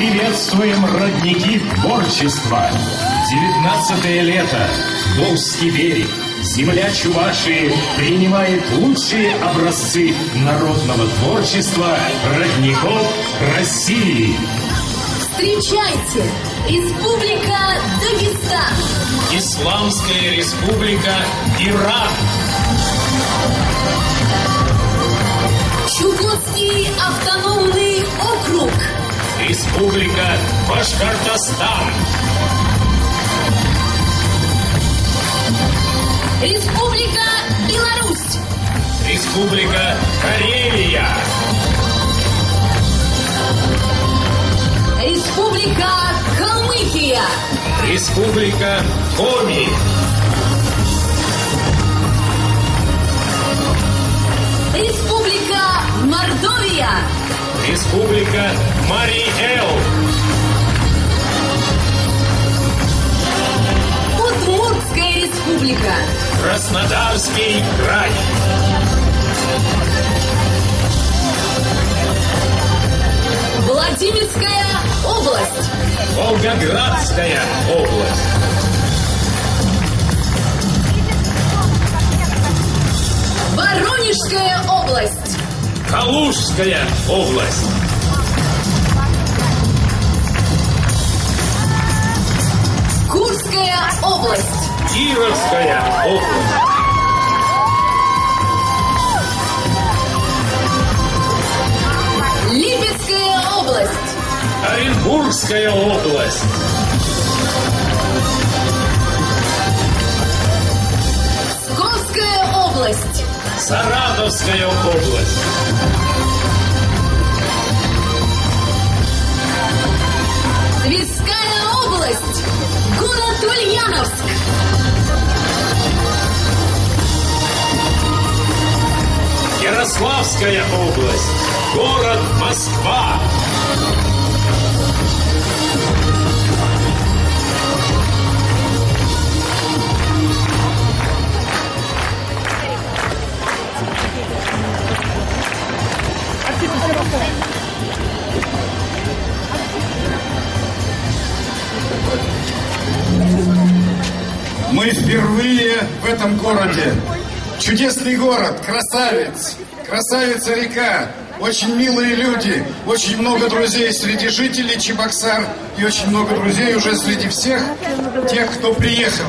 Приветствуем родники творчества. 19-е лето. Волжский берег. Земля Чувашии принимает лучшие образцы народного творчества родников России. Встречайте! Республика Дагестан. Исламская республика Иран. Чукотский автономный округ. Республика Башкортостан. Республика Беларусь. Республика Карелия. Республика Калмыкия. Республика Коми. Республика Мордовия. Республика Мари-Эл. Удмуртская республика. Краснодарский край. Владимирская область. Волгоградская область. Воронежская область. Калужская область. Курская область. Кировская область. Липецкая область. Оренбургская область. Псковская область. Саратовская область. Тверская область. Город Ульяновск. Ярославская область. Город Москва. Мы впервые в этом городе. Чудесный город, красавец, красавица река, очень милые люди, очень много друзей среди жителей Чебоксар и очень много друзей уже среди всех тех, кто приехал.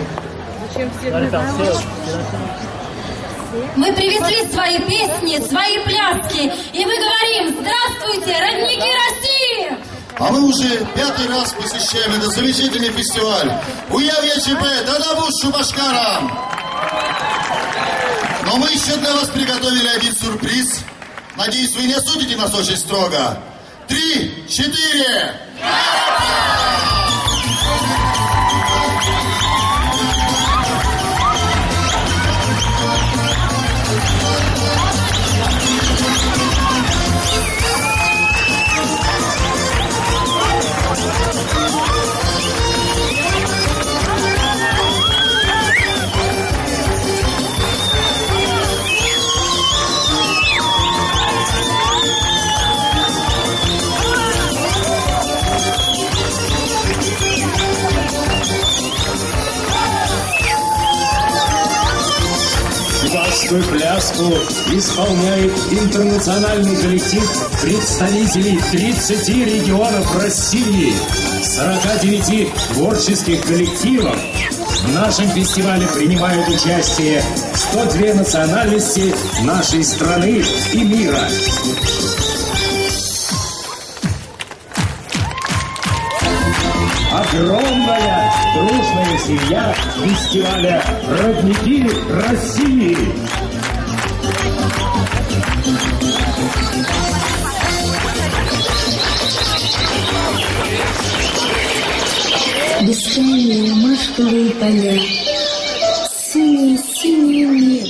Мы привезли свои песни, свои пляски, и мы говорим: здравствуйте, родники России! А мы уже 5-й раз посещаем этот замечательный фестиваль. Уявья ЧП, Дадабушу Башкарам! Но мы еще для вас приготовили один сюрприз. Надеюсь, вы не осудите нас очень строго. 3, 4! Чувашскую пляску исполняет интернациональный коллектив представителей 30 регионов России, 49 творческих коллективов. В нашем фестивале принимают участие 102 национальности нашей страны и мира. Огромная дружная семья фестиваля «Родники России». Бескрайние ромашковые поля, синее-синее небо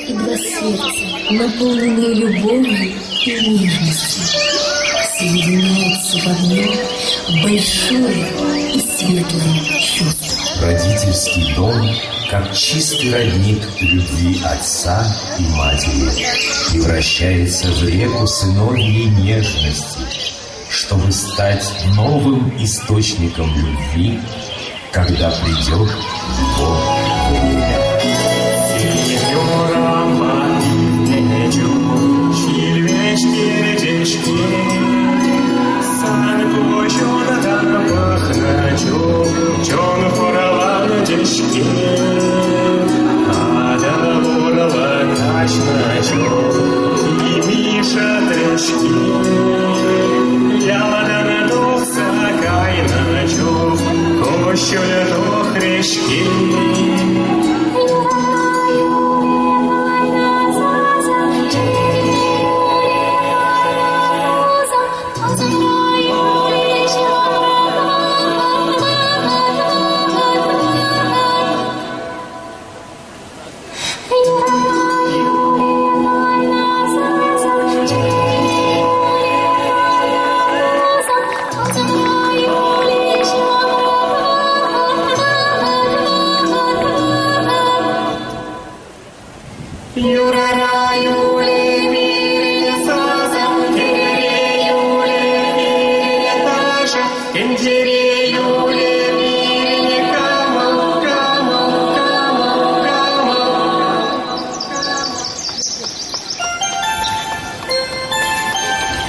и два сердца, наполненные любовью и нежностью, соединяются в одно большое и светлое чувство. Родительский дом, как чистый родник любви отца и матери, превращается в реку сыновней нежности, чтобы стать новым источником любви, когда придет его время.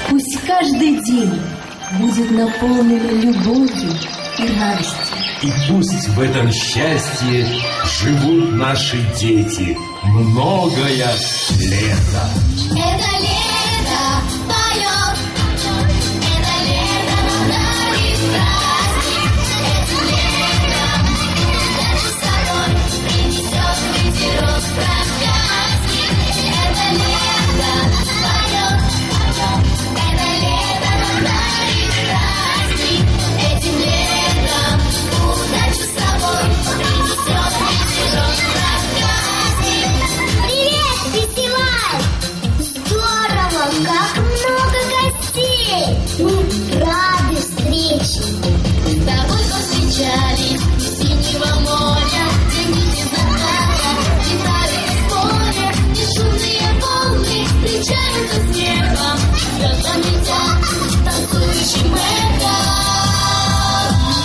Пусть каждый день будет наполнен любовью и радостью. И пусть в этом счастье живут наши дети многое лето. Это лето поет, это лето нам дарит праздник, это лето даже с собой принесет ветерок проказник. Это лето поет, это лето нам дарит праздник, этим летом удачу с собой принесет ветерок проказник. Привет, фестиваль! Здорово, как много гостей! Мы рады встрече. С тобой повстречались у синего моря, деньги без заката, летают в поле, бесшумные волны встречаются с небом, звездам летят танцующим эхом.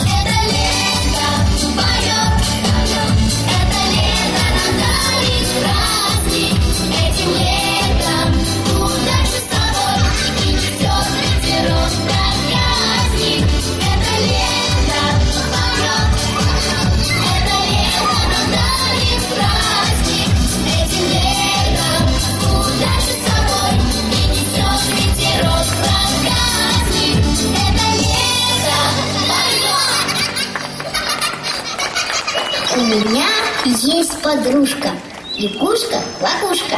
Это лето поет, это лето нам дарит праздник, этим летом удачу с тобой принесет ветерок проказник. Это лето поет, это лето нам дарит праздник, этим летом удачу с тобой принесет ветерок проказник. Это лето поет. У меня есть подружка, лягушка-лакушка.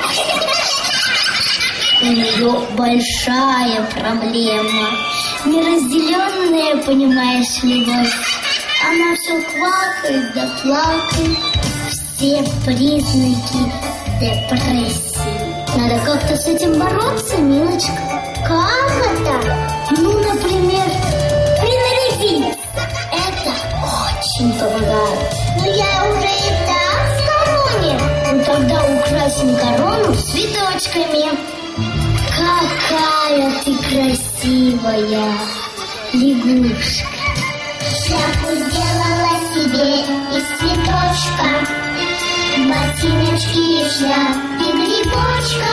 У нее большая проблема, неразделенная, понимаешь, любовь. Она все плакает да плакает, все признаки депрессии. Надо как-то с этим бороться, милочка. Как это? Ну, например, принарядиться. Это очень помогает. Но я уже и так в короне. Ну, тогда украсим корону цветочками. Какая ты красивая, лягушка. Шляпу сделала себе из цветочка, ботиночки, шляпки, грибочка.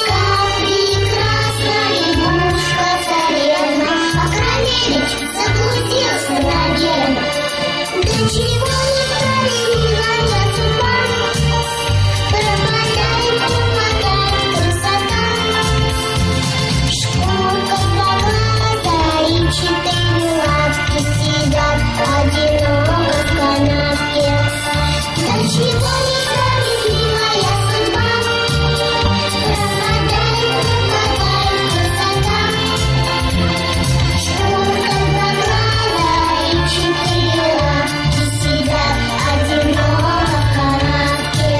Как прекрасна лягушка царевна, а Кравелич заблудился, наверно. Да чего неправильная судьба, пропадает, помогает красота. Шкурка глаза и 4 лапки сидят одиноко в канавке. Да чего несправедливая судьба, пропадает, помогает красота. Шкурка глаза и 4 лапки сидят одиноко в канавке.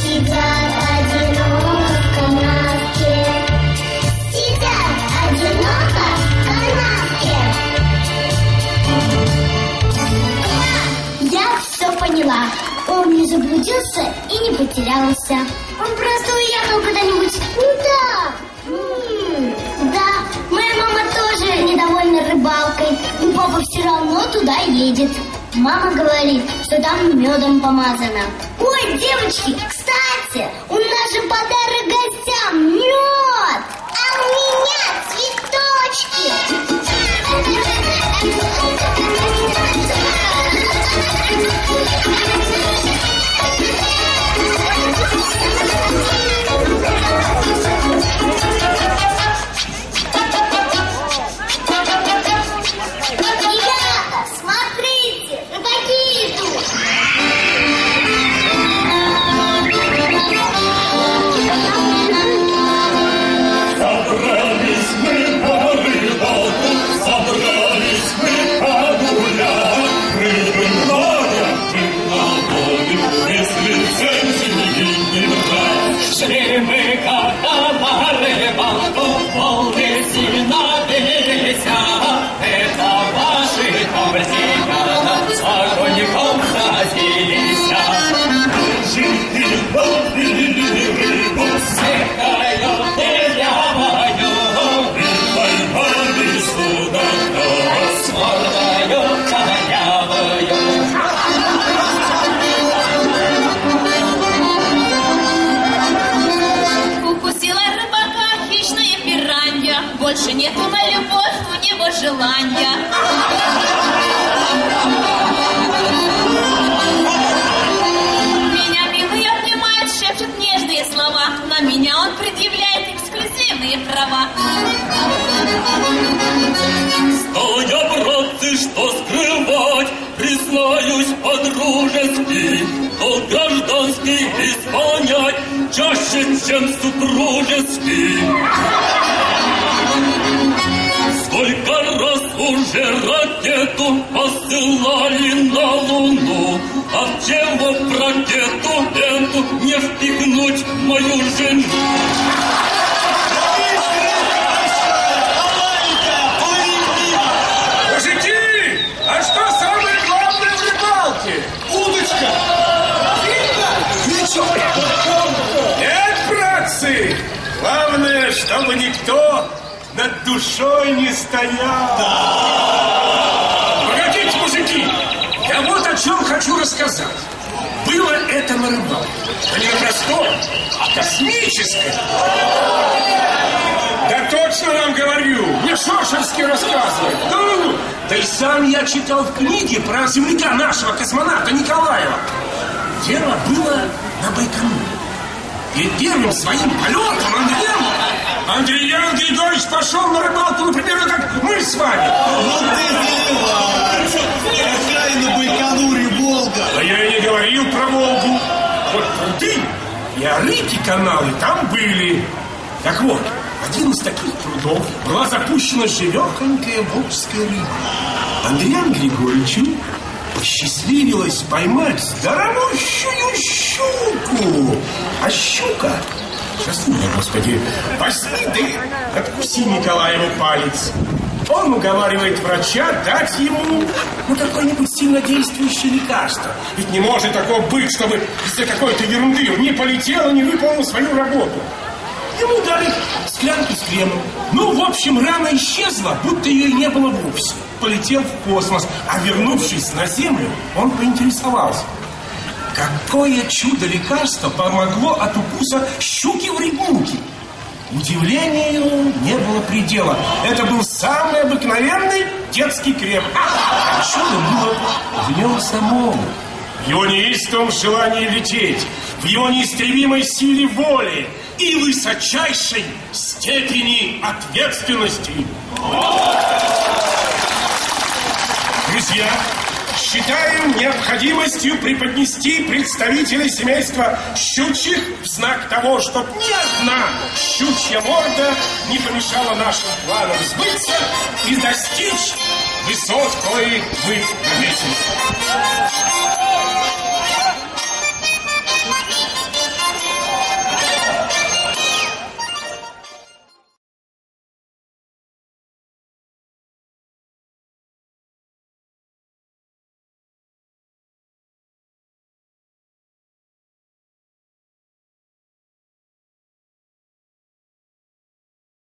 Сидят одиноко в канавке. Сидят одиноко в канавке. Я все поняла. Он не заблудился и не потерялся. Он просто уехал куда-нибудь. Куда? Да, мы но все равно туда едет. Мама говорит, что там медом помазано. Ой, девочки, кстати, у нас же подарок гостям мед, а у меня цветочки. Ребята, смотрите, рыбаки идут. Собрались мы по рыбалку, собрались мы погулять. Рыбы много, и наловим, без лицензии не брать. Шли мы когда на рыбалку, волны сильно бились. Это ваши друзья, с огоньком садились. Жители ловили рыбу, секая белявою, и поймали судака с мордою корявою. Укусила рыбака хищная пиранья, больше нету на любовь у него желания. Меня милый обнимает, шепчет нежные слова, на меня он предъявляет эксклюзивные права. Стоя, братцы, что скрывать, признаюсь по-дружески, долг гражданский исполнять чаще, чем супружеский. Сколько раз уже ракету посылали на Луну, а чего в ракету эту не впихнуть мою жену? Мужики, а что самое главное в рыбалке? Удочка! Крючок! Нет, братцы, главное, чтобы никто над душой не стоял. Погодите, мужики, я вот о чем хочу рассказать. Было это на рыбалке, а не на простой, а космической. Да точно вам говорю, не Шошерский рассказывает. Да и сам я читал в книге про земляка нашего космонавта Николаева. Дело было на Байконуре. Перед первым своим полетом Андреян Григорьевич пошел на рыбалку, например, как мы с вами. Ну ты заливай! Какая на Байконуре Волга? А я и не говорил про Волгу. Вот пруды и арыки каналы там были. Так вот, один из таких прудов была запущена живехонькая волжская рыба. Андреяну Григорьевичу посчастливилось поймать здоровущую щуку. А щука, сейчас меня, Господи, возьми ты, откуси Николаеву палец. Он уговаривает врача дать ему какое-нибудь сильнодействующее лекарство. Ведь не может такого быть, чтобы из-за какой-то ерунды он не полетел и не выполнил свою работу. Ему дали склянку с кремом. Ну, в общем, рана исчезла, будто ее и не было вовсе. Полетел в космос, а вернувшись на Землю, он поинтересовался, какое чудо лекарство помогло от укуса щуки в рябинке. Удивлению не было предела. Это был самый обыкновенный детский крем. А чудо было в нем самом. В его неистовом желании лететь, в его неистребимой силе воли и высочайшей степени ответственности. Друзья, считаем необходимостью преподнести представителей семейства щучьих в знак того, чтобы ни одна щучья морда не помешала нашим планам сбыться и достичь высот, кои мы наметили.